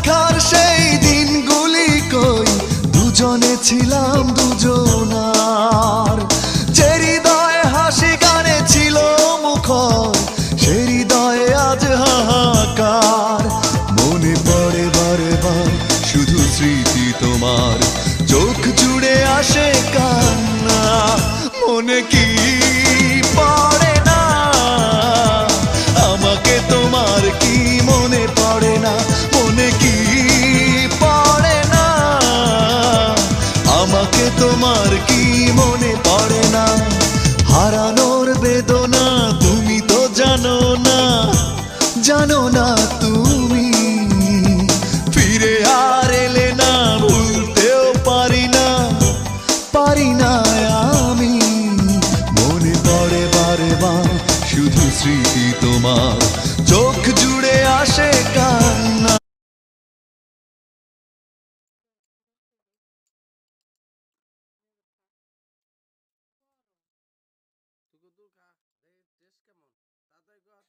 দেখার সেই দিনগুলি কই, দুজনে ছিলাম দুজনার। যে হৃদয়ে হাসি গানে ছিল মুখর, সে হৃদয়ে আজ হাহাকার। মনে পড়ে বারে বার শুধু স্মৃতি তোমার, চোখ জুড়ে আসে কান্না। মনে কি পড়ে না আমাকে তোমার, কি মনে পড়ে না? মনে কি পড়ে না আমাকে তোমার, কি মনে পড়ে না? হারানোর বেদনা তুমি তো জানো না, জানো না তুমি। ফিরে আর এলে না, ভুলতেও পারি না, পারি না আমি। মনে পড়ে বারে বার শুধু স্মৃতি তোমার, চোখ জুড়ে আসে কান্না। তুই দূর খা, দেশ কেমন তাড়াতাড়ি কর।